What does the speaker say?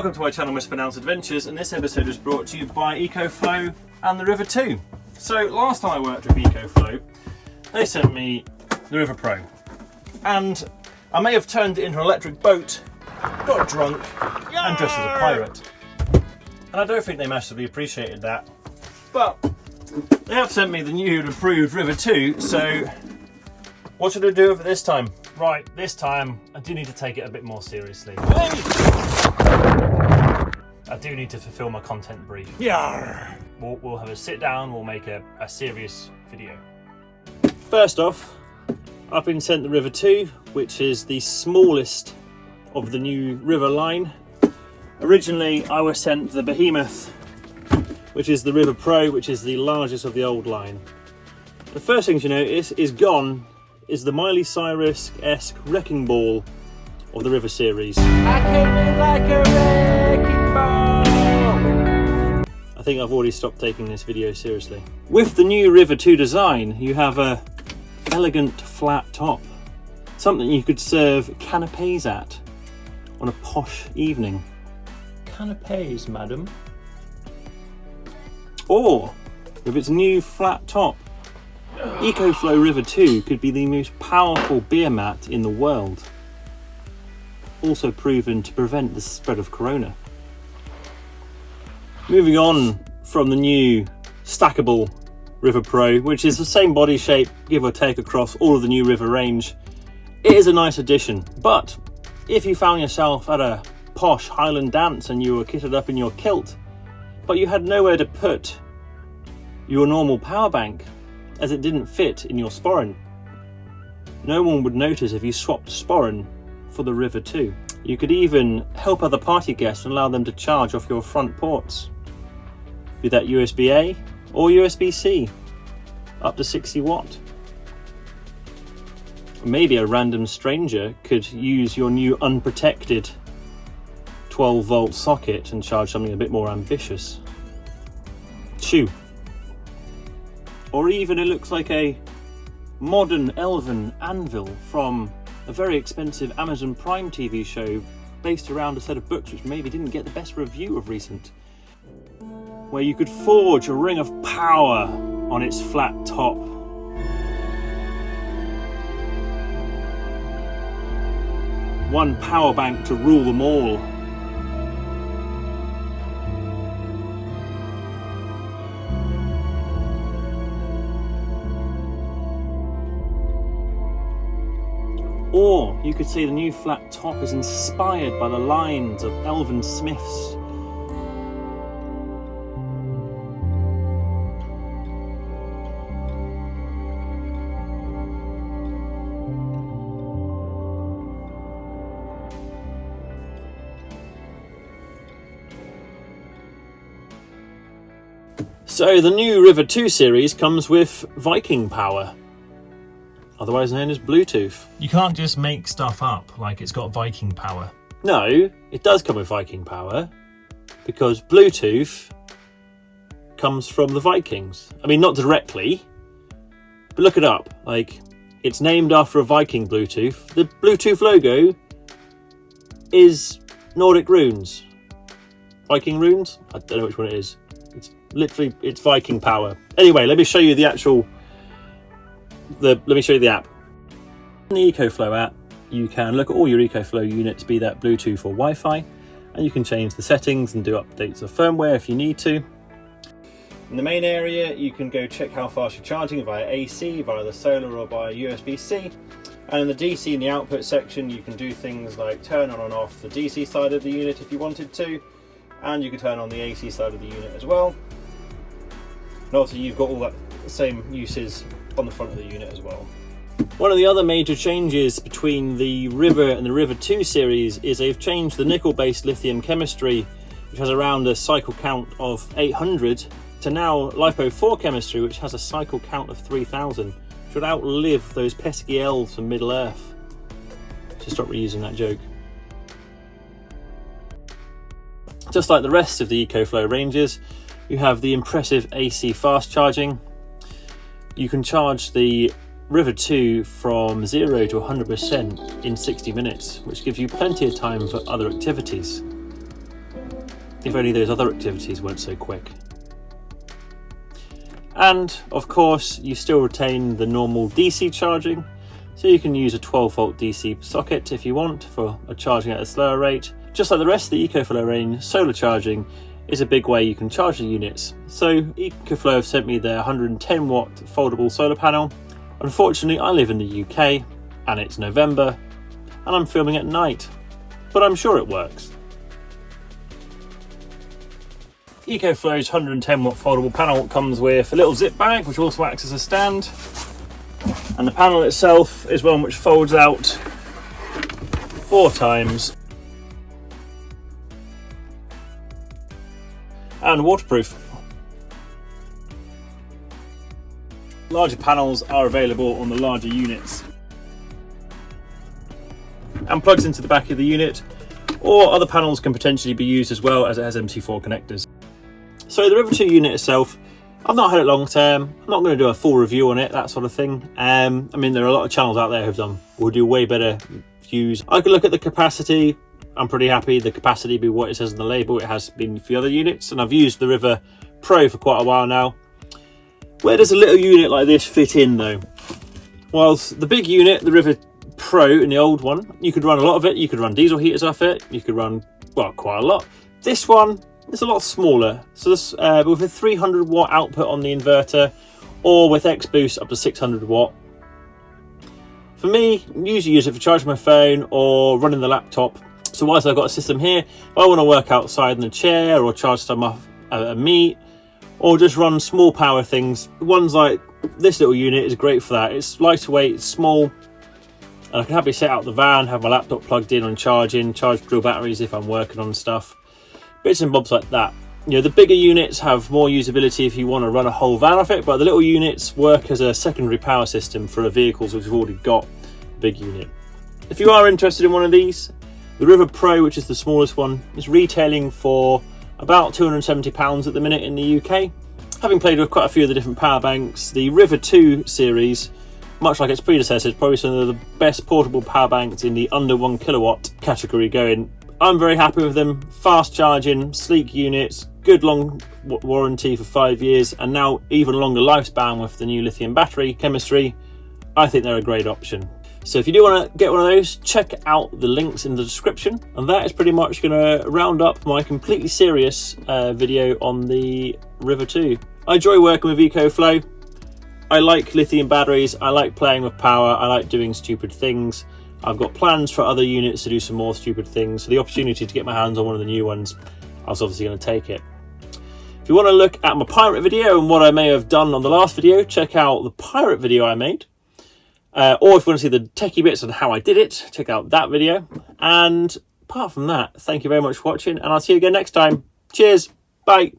Welcome to my channel Mispronounced Adventures, and this episode is brought to you by Ecoflow and the River 2. So last time I worked with Ecoflow, they sent me the River Pro, and I may have turned it into an electric boat, got drunk and dressed as a pirate. And I don't think they massively appreciated that, but they have sent me the new and improved River 2, so what should I do with it this time? Right, this time I do need to take it a bit more seriously. I do need to fulfill my content brief. Yeah. We'll have a sit down, we'll make a serious video. First off, I've been sent the River 2, which is the smallest of the new River line. Originally I was sent the Behemoth, which is the River Pro, which is the largest of the old line. The first thing to notice is gone is the Miley Cyrus-esque wrecking ball of the River series. I came in like a wrecking ball. I think I've already stopped taking this video seriously. With the new River 2 design, you have a elegant flat top. Something you could serve canapes at on a posh evening. Canapes, madam. Or, with its new flat top, Ecoflow River 2 could be the most powerful beer mat in the world. Also proven to prevent the spread of corona. Moving on from the new stackable River Pro, which is the same body shape, give or take, across all of the new River range. It is a nice addition, but if you found yourself at a posh Highland dance and you were kitted up in your kilt, but you had nowhere to put your normal power bank, as it didn't fit in your sporran, no one would notice if you swapped sporran for the River 2. You could even help other party guests and allow them to charge off your front ports, be that USB-A or USB-C, up to 60 watt. Maybe a random stranger could use your new unprotected 12 volt socket and charge something a bit more ambitious. Shoo. Or even it looks like a modern elven anvil from a very expensive Amazon Prime TV show based around a set of books which maybe didn't get the best review of recent, where you could forge a ring of power on its flat top. One power bank to rule them all. Or you could say the new flat top is inspired by the lines of elven smiths. So the new River 2 series comes with Viking power, otherwise known as Bluetooth. You can't just make stuff up like it's got Viking power. No, it does come with Viking power, because Bluetooth comes from the Vikings. I mean, not directly, but look it up. Like, it's named after a Viking Bluetooth. The Bluetooth logo is Nordic runes. Viking runes? I don't know which one it is. It's literally, it's Viking power. Anyway, let me show you the actual let me show you the app. In the Ecoflow app, you can look at all your Ecoflow units, be that Bluetooth or Wi-Fi, and you can change the settings and do updates of firmware if you need to. In the main area, you can go check how fast you're charging via AC, via the solar, or via USB-C. And in the DC, in the output section, you can do things like turn on and off the DC side of the unit if you wanted to, and you can turn on the AC side of the unit as well. And obviously you've got all that same uses on the front of the unit as well. One of the other major changes between the River and the River 2 series is they've changed the nickel-based lithium chemistry, which has around a cycle count of 800, to now LiPo4 chemistry, which has a cycle count of 3000, which would outlive those pesky elves from Middle-earth. So stop reusing that joke. Just like the rest of the Ecoflow ranges, you have the impressive AC fast charging. You can charge the River 2 from 0 to 100% in 60 minutes, which gives you plenty of time for other activities. If only those other activities weren't so quick. And of course, you still retain the normal DC charging, so you can use a 12-volt DC socket if you want for charging at a slower rate. Just like the rest of the Ecoflow range, solar charging is a big way you can charge the units. So Ecoflow have sent me their 110 watt foldable solar panel. Unfortunately, I live in the UK and it's November and I'm filming at night, but I'm sure it works. Ecoflow's 110 watt foldable panel comes with a little zip bag which also acts as a stand, and the panel itself is one which folds out 4 times and waterproof. Larger panels are available on the larger units and plugs into the back of the unit, or other panels can potentially be used as well, as it has MC4 connectors. So the River 2 unit itself, I've not had it long term. I'm not going to do a full review on it, that sort of thing. I mean, there are a lot of channels out there will do way better views. I could look at the capacity. I'm pretty happy the capacity be what it says on the label. It has been for the other units, and I've used the River Pro for quite a while now. Where does a little unit like this fit in though? Well, the big unit, the River Pro in the old one, you could run a lot of it. You could run diesel heaters off it. You could run, well, quite a lot. This one, it's a lot smaller, so this with a 300 watt output on the inverter, or with X boost up to 600 watt. For me, usually use it for charging my phone or running the laptop. So whilst I've got a system here, if I want to work outside in a chair or charge some off a meat, or just run small power things, ones like this little unit is great for that. It's lightweight, it's small, and I can happily set out the van, have my laptop plugged in and charge drill batteries if I'm working on stuff. Bits and bobs like that. You know, the bigger units have more usability if you want to run a whole van off it, but the little units work as a secondary power system for vehicles which have already got a big unit. If you are interested in one of these, the River Pro, which is the smallest one, is retailing for about £270 at the minute in the UK. Having played with quite a few of the different power banks, the River 2 series, much like its predecessors, is probably some of the best portable power banks in the under 1 kilowatt category going. I'm very happy with them. Fast charging, sleek units, good long warranty for 5 years, and now even longer lifespan with the new lithium battery chemistry. I think they're a great option. So if you do want to get one of those, check out the links in the description. And that is pretty much going to round up my completely serious video on the River 2. I enjoy working with Ecoflow. I like lithium batteries. I like playing with power. I like doing stupid things. I've got plans for other units to do some more stupid things. So the opportunity to get my hands on one of the new ones, I was obviously going to take it. If you want to look at my pirate video and what I may have done on the last video, check out the pirate video I made. Or if you want to see the techie bits and how I did it, check out that video. And apart from that, thank you very much for watching, and I'll see you again next time. Cheers. Bye.